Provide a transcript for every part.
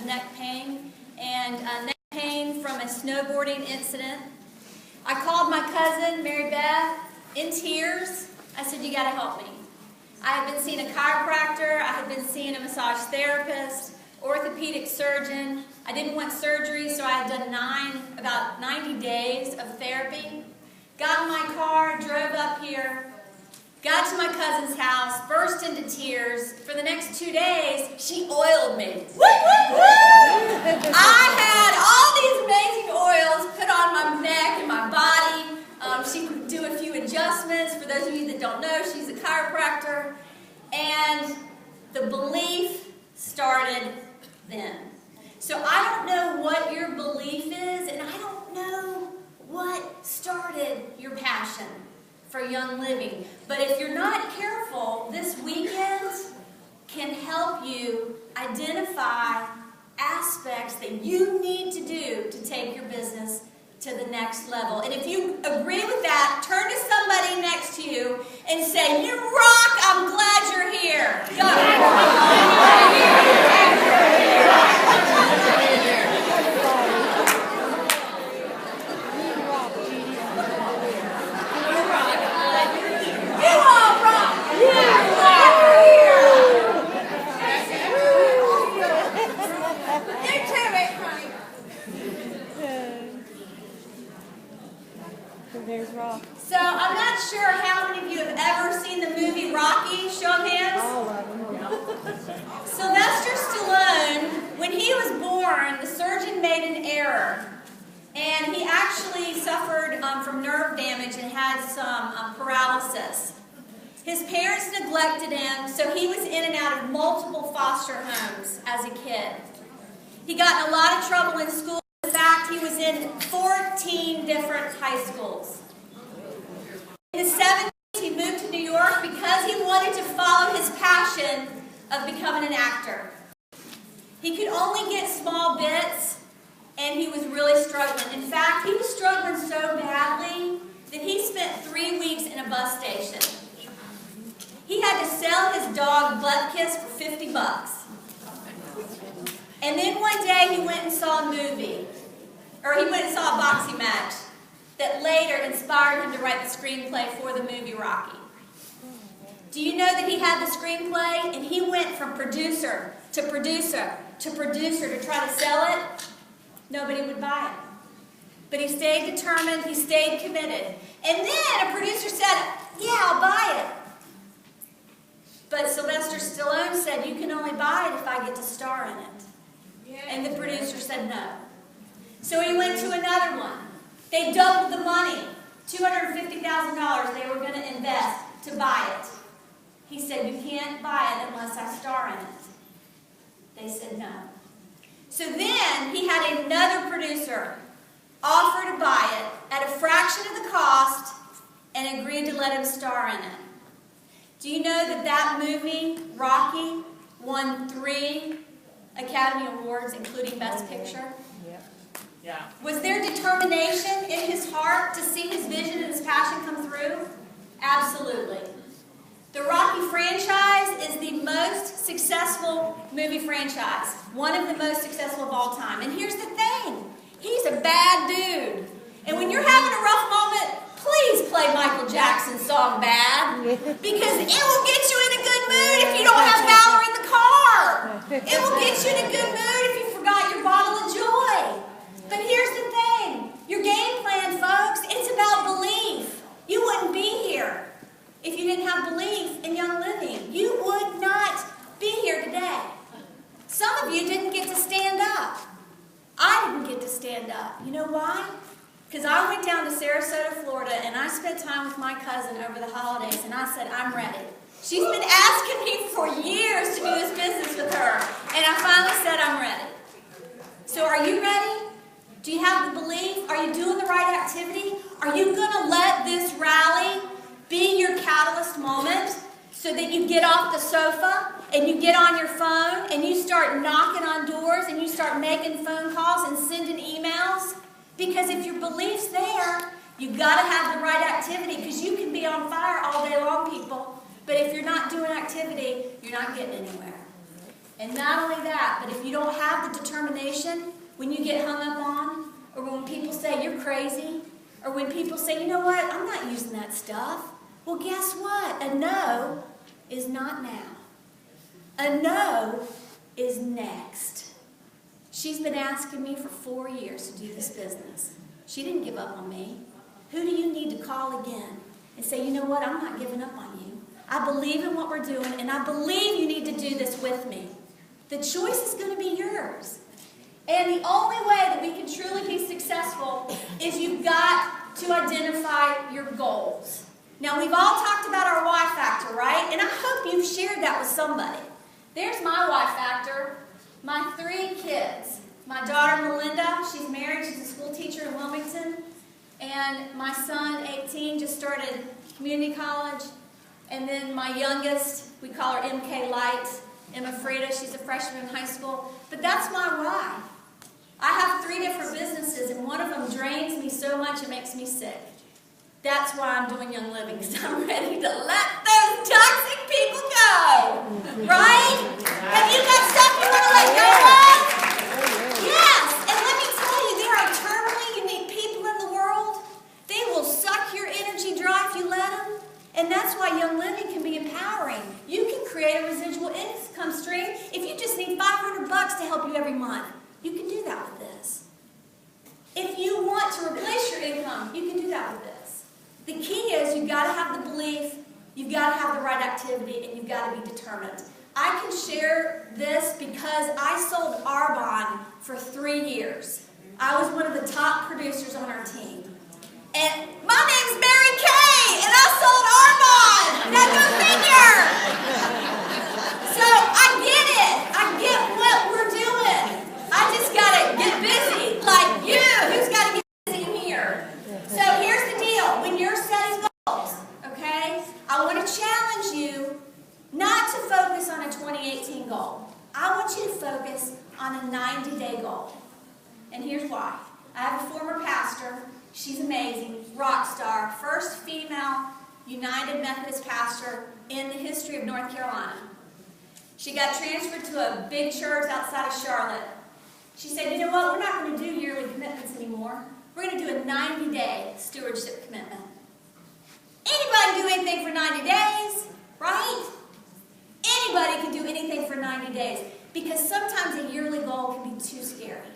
neck pain, and neck pain from a snowboarding incident. I called my cousin, Mary Beth, in tears. I said, you got to help me. I had been seeing a chiropractor, I had been seeing a massage therapist, orthopedic surgeon. I didn't want surgery, so I had done about 90 days of therapy. Got in my car, drove up here, got to my cousin's house, burst into tears. For the next 2 days, she oiled me. Woo, woo, woo! I had all these amazing oils put on my neck and my body. She could do a few adjustments. For those of you that don't know, she's a chiropractor. And the belief started then. So I don't know what your belief is, and I don't know what started your passion for Young Living. But if you're not careful, this weekend can help you identify aspects that you need to do to take your business to the next level. And if you agree with that, turn to somebody next to you and say, you rock, I'm glad you're here. Go. There's Rock. So I'm not sure how many of you have ever seen the movie Rocky. Show of hands. Sylvester Stallone, when he was born, the surgeon made an error. And he actually suffered from nerve damage and had some paralysis. His parents neglected him, so he was in and out of multiple foster homes as a kid. He got in a lot of trouble in school. In fact, he was in 14 different high schools. In the 70s, he moved to New York because he wanted to follow his passion of becoming an actor. He could only get small bits, and he was really struggling. In fact, he was struggling so badly that he spent 3 weeks in a bus station. He had to sell his dog Butt Kiss for $50. And then one day he went and saw a movie, or he went and saw a boxing match that later inspired him to write the screenplay for the movie Rocky. Do you know that he had the screenplay and he went from producer to producer to producer to try to sell it? Nobody would buy it. But he stayed determined, he stayed committed. And then a producer said, yeah, I'll buy it. But Sylvester Stallone said, you can only buy it if I get to star in it. And the producer said no. So he went to another one. They doubled the money, $250,000 they were going to invest to buy it. He said, you can't buy it unless I star in it. They said no. So then he had another producer offer to buy it at a fraction of the cost and agreed to let him star in it. Do you know that that movie, Rocky, won 3 Academy Awards, including Best Picture? Yeah. Was there determination in his heart to see his vision and his passion come through? Absolutely. The Rocky franchise is the most successful movie franchise. One of the most successful of all time. And here's the thing. He's a bad dude. And when you're having a rough moment, please play Michael Jackson's song Bad. Because it will get you in a good mood if you don't have Valor in the car. It will get you in a good mood if you forgot your bottle of joy. But here's the thing. Your game plan, folks, it's about belief. You wouldn't be here if you didn't have belief in Young Living. You would not be here today. Some of you didn't get to stand up. I didn't get to stand up. You know why? Because I went down to Sarasota, Florida, and I spent time with my cousin over the holidays, and I said, I'm ready. She's been asking me for years to do this business with her, and I finally said, I'm ready. So are you ready? Do you have the belief? Are you doing the right activity? Are you going to let this rally be your catalyst moment so that you get off the sofa and you get on your phone and you start knocking on doors and you start making phone calls and sending emails? Because if your belief's there, you've got to have the right activity, because you can be on fire all day long, people. But if you're not doing activity, you're not getting anywhere. And not only that, but if you don't have the determination, when you get hung up on, or when people say you're crazy, or when people say, you know what, I'm not using that stuff. Well, guess what? A no is not now. A no is next. She's been asking me for 4 years to do this business. She didn't give up on me. Who do you need to call again and say, you know what, I'm not giving up on you. I believe in what we're doing, and I believe you need to do this with me. The choice is going to be yours. And the only way that we can truly be successful is you've got to identify your goals. Now, we've all talked about our why factor, right? And I hope you've shared that with somebody. There's my why factor. My 3 kids. My daughter, Melinda, she's married. She's a school teacher in Wilmington. And my son, 18, just started community college. And then my youngest, we call her MK Light, Emma Frida. She's a freshman in high school. But that's my why. I have 3 different businesses, and one of them drains me so much it makes me sick. That's why I'm doing Young Living, because I'm ready to let those toxic people go. Right? Have you got stuff you want to let go of? Yes. And let me tell you, there are eternally unique people in the world. They will suck your energy dry if you let them. And that's why Young Living can be empowering. You can create a residual income stream if you just need $500 to help you every month. You can do that with this. If you want to replace your income, you can do that with this. The key is you've got to have the belief, you've got to have the right activity, and you've got to be determined. I can share this because I sold Arbonne for 3 years. I was one of the top producers on our team. And my name's Mary Kay, and I sold Arbonne! Now go figure! So I get it. I get what we're doing. I just got to get busy, like you. Who's got to get busy in here? So here's the deal. When you're setting goals, okay, I want to challenge you not to focus on a 2018 goal. I want you to focus on a 90-day goal. And here's why. I have a former pastor. She's amazing, rock star, first female United Methodist pastor in the history of North Carolina. She got transferred to a big church outside of Charlotte. She said, you know what, we're not going to do yearly commitments anymore. We're going to do a 90-day stewardship commitment. Anybody can do anything for 90 days, right? Anybody can do anything for 90 days because sometimes a yearly goal can be too scary.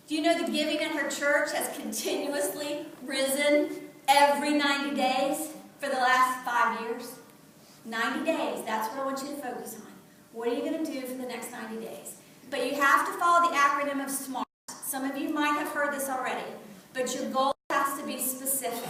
Do you know the giving at her church has continuously risen every 90 days for the last 5 years? 90 days, that's what I want you to focus on. What are you going to do for the next 90 days? But you have to follow the acronym of SMART. Some of you might have heard this already, but your goal has to be specific.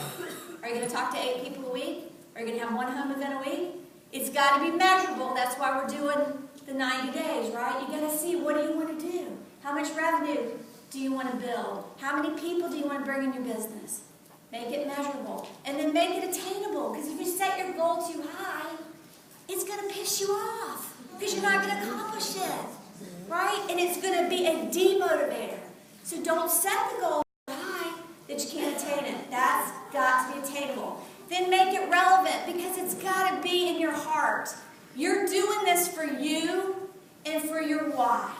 Are you going to talk to 8 people a week? Are you going to have 1 home event a week? It's got to be measurable. That's why we're doing the 90 days, right? You got to see, what do you want to do? How much revenue do you want to build? How many people do you want to bring in your business? Make it measurable. And then make it attainable. Because if you set your goal too high, it's going to piss you off. Because you're not going to accomplish it. Right? And it's going to be a demotivator. So don't set the goal too high that you can't attain it. That's got to be attainable. Then make it relevant because it's got to be in your heart. You're doing this for you and for your why.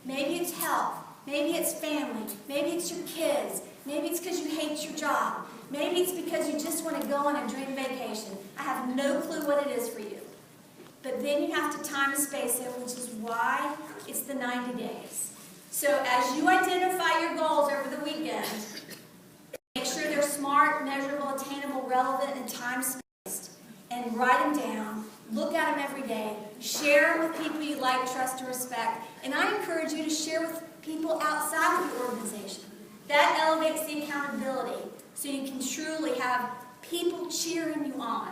Maybe it's health. Maybe it's family. Maybe it's your kids. Maybe it's because you hate your job. Maybe it's because you just want to go on a dream vacation. I have no clue what it is for you. But then you have to time and space it, which is why it's the 90 days. So as you identify your goals over the weekend, make sure they're smart, measurable, attainable, relevant, and time-spaced. And write them down. Look at them every day. Share them with people you like, trust, and respect. And I encourage you to share with people outside of your organization. That elevates the accountability so you can truly have people cheering you on.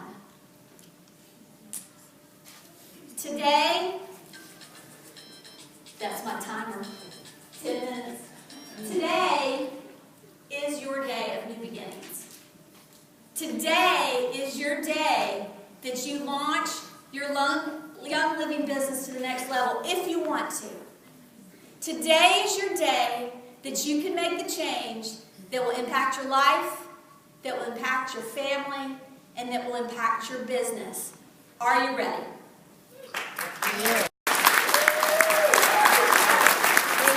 Today, that's my timer, 10 minutes. Today is your day of new beginnings. Today is your day that you launch your Young Living business to the next level, if you want to. Today is your day that you can make the change that will impact your life, that will impact your family, and that will impact your business. Are you ready?